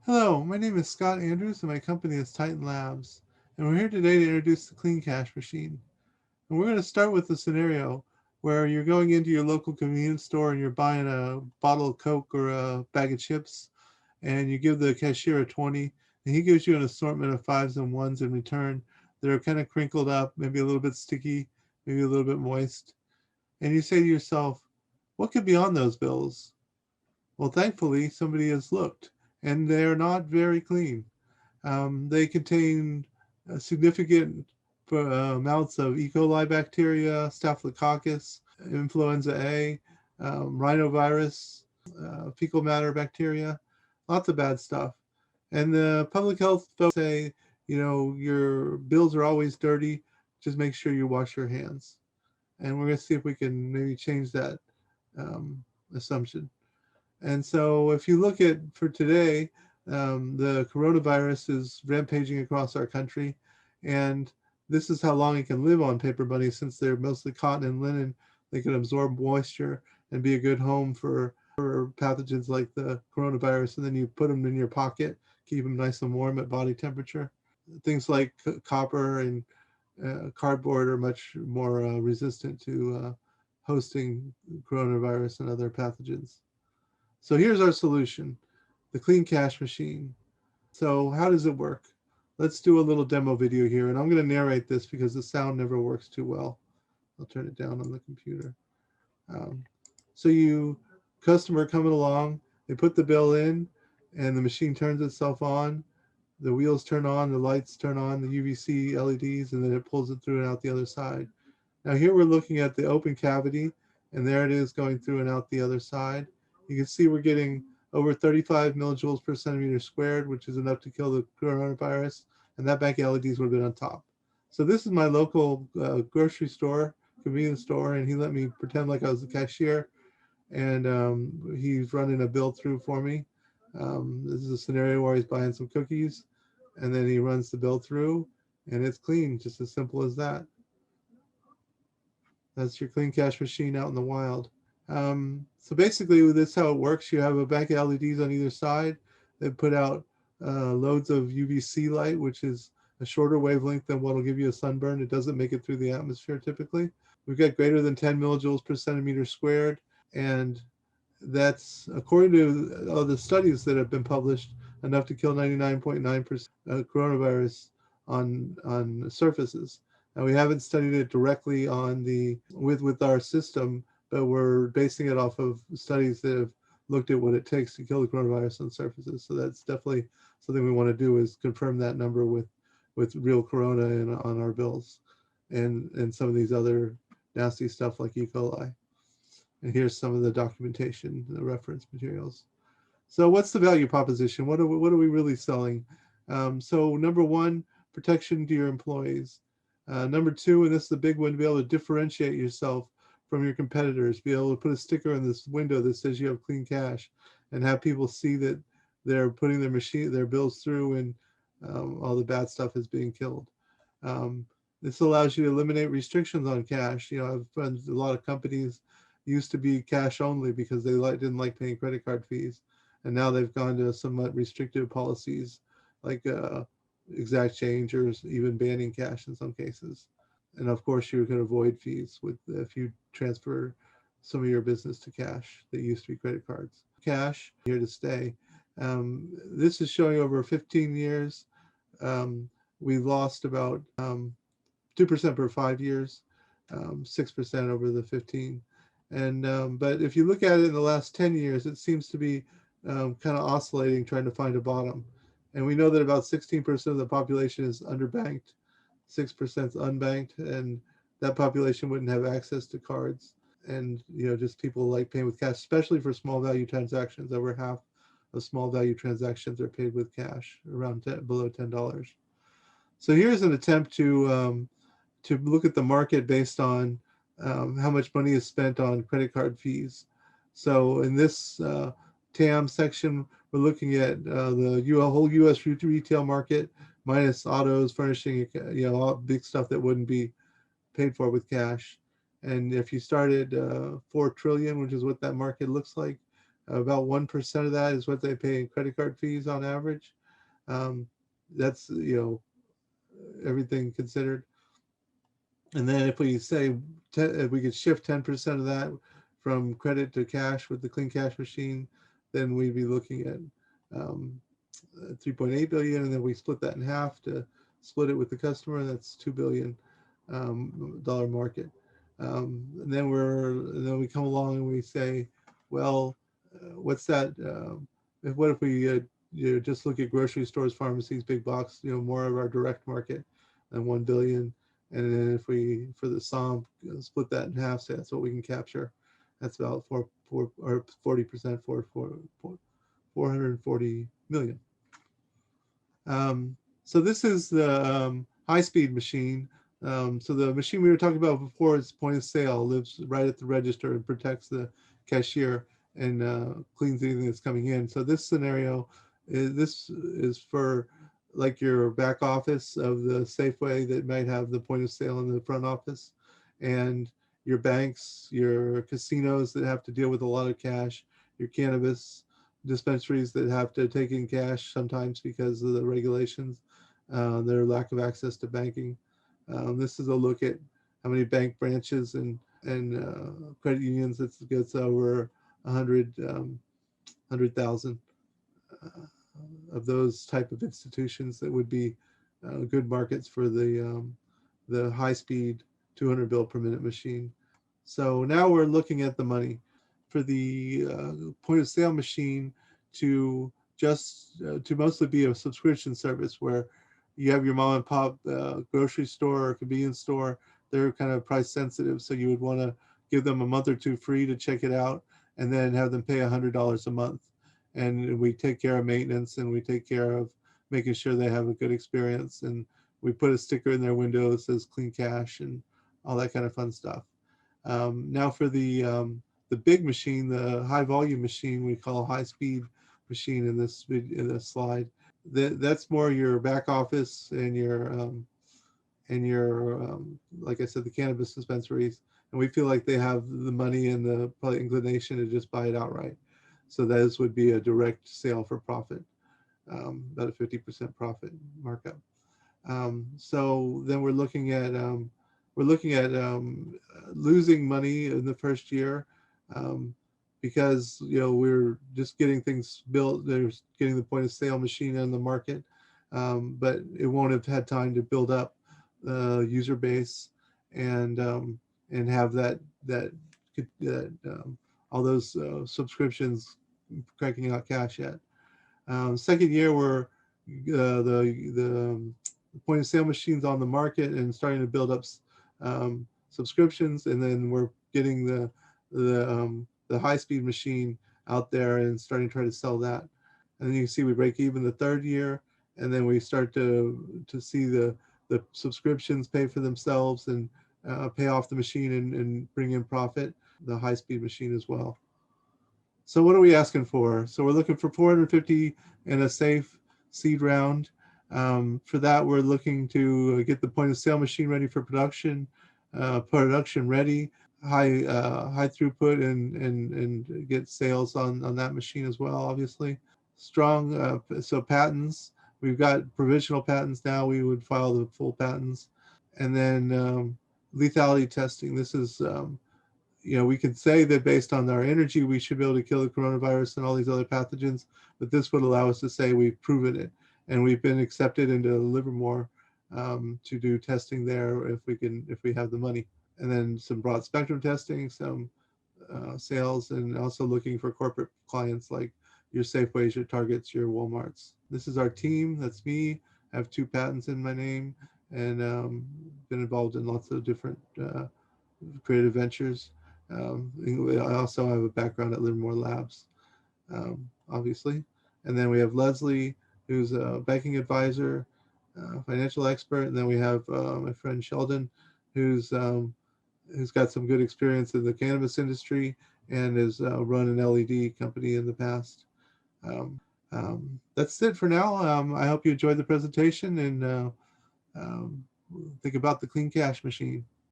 Hello, my name is Scott Andrews and my company is Titan Labs. And we're here today to introduce the Clean Cash machine. And we're going to start with a scenario where you're going into your local convenience store and you're buying a bottle of Coke or a bag of chips, and you give the cashier a 20, and he gives you an assortment of fives and ones in return that are kind of crinkled up, maybe a little bit sticky, maybe a little bit moist. And you say to yourself, what could be on those bills? Well, thankfully, somebody has looked, and they're not very clean. They contain significant amounts of E. coli bacteria, Staphylococcus, influenza A, rhinovirus, fecal matter bacteria, lots of bad stuff. And the public health folks say, your bills are always dirty. Just make sure you wash your hands. And we're going to see if we can maybe change that assumption. And so, if you look at for today, the coronavirus is rampaging across our country, and this is how long it can live on paper money. Since they're mostly cotton and linen, they can absorb moisture and be a good home for pathogens like the coronavirus. And then you put them in your pocket, keep them nice and warm at body temperature. Things like copper and cardboard are much more resistant to hosting coronavirus and other pathogens. So here's our solution, the Clean Cash machine. So how does it work? Let's do a little demo video here, and I'm going to narrate this because the sound never works too well. I'll turn it down on the computer. Um, so you, customer coming along, they put the bill in, and the machine turns itself on. The wheels turn on, the lights turn on, the UVC LEDs, and then it pulls it through and out the other side. Now here we're looking at the open cavity, and there it is going through and out the other side. You can see we're getting over 35 millijoules per centimeter squared, which is enough to kill the coronavirus, and that bank LEDs would have been on top. So this is my local grocery store, convenience store, and he let me pretend like I was the cashier, and he's running a bill through for me. This is a scenario where he's buying some cookies, and then he runs the bill through, and it's clean, just as simple as that. That's your clean cash machine out in the wild. So basically, this is how it works. You have a bank of LEDs on either side that put out loads of UVC light, which is a shorter wavelength than what will give you a sunburn. It doesn't make it through the atmosphere typically. We've got greater than 10 millijoules per centimeter squared, and that's according to all the studies that have been published, enough to kill 99.9% coronavirus on surfaces. Now we haven't studied it directly on the with our system, but we're basing it off of studies that have looked at what it takes to kill the coronavirus on surfaces. So that's definitely something we want to do, is confirm that number with real corona on our bills, and some of these other nasty stuff like E. coli. And here's some of the documentation, the reference materials. So what's the value proposition? What are we really selling? So number one, protection to your employees. Number two, and this is the big one, to be able to differentiate yourself from your competitors, be able to put a sticker in this window that says you have clean cash, and have people see that they're putting their bills through, and all the bad stuff is being killed. This allows you to eliminate restrictions on cash. I've friends, a lot of companies used to be cash only because they didn't like paying credit card fees, and now they've gone to somewhat restrictive policies like exact change, or even banning cash in some cases. And of course, you can avoid fees with if you transfer some of your business to cash that used to be credit cards. Cash here to stay. This is showing over 15 years. We lost about 2% per 5 years, 6% over the 15. And but if you look at it in the last 10 years, it seems to be kind of oscillating, trying to find a bottom. And we know that about 16% of the population is underbanked, 6% is unbanked, and that population wouldn't have access to cards. And just people like paying with cash, especially for small value transactions. Over half of small value transactions are paid with cash, around below $10. So here's an attempt to look at the market based on how much money is spent on credit card fees. So in this TAM section, we're looking at the whole U.S. retail market minus autos, furnishing, all big stuff that wouldn't be paid for with cash. And if you started 4 trillion, which is what that market looks like, About 1% of that is what they pay in credit card fees on average. Um, that's everything considered. And then if we say if we could shift 10% of that from credit to cash with the clean cash machine, then we'd be looking at um, 3.8 billion, and then we split that in half to split it with the customer. That's $2 billion market. And then we come along and we say, well, what's that? What if we just look at grocery stores, pharmacies, big box, more of our direct market than 1 billion. And then if we, for the SOM, split that in half, say that's what we can capture. That's about 40%, 440 million. So this is the high-speed machine. So the machine we were talking about before is point of sale, lives right at the register and protects the cashier and cleans anything that's coming in. So this scenario, this is for like your back office of the Safeway that might have the point of sale in the front office, and your banks, your casinos that have to deal with a lot of cash, your cannabis dispensaries that have to take in cash sometimes because of the regulations, their lack of access to banking. This is a look at how many bank branches and credit unions. It gets over 100,000 of those type of institutions that would be good markets for the high speed 200 bill per minute machine. So now we're looking at the money for the point of sale machine to just to mostly be a subscription service where you have your mom and pop grocery store or convenience store. They're kind of price sensitive, so you would want to give them a month or two free to check it out, and then have them pay $100 a month. And we take care of maintenance, and we take care of making sure they have a good experience. And we put a sticker in their window that says "Clean Cash" and all that kind of fun stuff. Now for the big machine, the high volume machine, we call high speed machine in this slide. That's more your back office and your like I said, the cannabis dispensaries, and we feel like they have the money and the probably inclination to just buy it outright. So those would be a direct sale for profit, about a 50% profit markup. So then we're looking at losing money in the first year, um, because we're just getting things built. There's getting the point of sale machine on the market, but it won't have had time to build up the user base and have that all those subscriptions cranking out cash yet. Second year, we're the point of sale machines on the market and starting to build up subscriptions, and then we're getting the high speed machine out there and starting to try to sell that. And then you can see we break even the third year, and then we start to see the subscriptions pay for themselves and pay off the machine and bring in profit. The high speed machine as well. So what are we asking for? So we're looking for 450 in a safe seed round. For that, we're looking to get the point of sale machine ready for production ready, high throughput, and get sales on that machine as well. Obviously, strong. So patents. We've got provisional patents now. We would file the full patents, and then lethality testing. This is we can say that based on our energy, we should be able to kill the coronavirus and all these other pathogens, but this would allow us to say we've proven it, and we've been accepted into Livermore to do testing there if we have the money, and then some broad spectrum testing, some sales, and also looking for corporate clients like your Safeways, your Targets, your Walmarts. This is our team. That's me. I have 2 patents in my name, and been involved in lots of different creative ventures. I also have a background at Livermore Labs, obviously. And then we have Leslie, who's a banking advisor, financial expert. And then we have my friend Sheldon, who's got some good experience in the cannabis industry and has run an LED company in the past. That's it for now. I hope you enjoyed the presentation and think about the Clean Cash machine.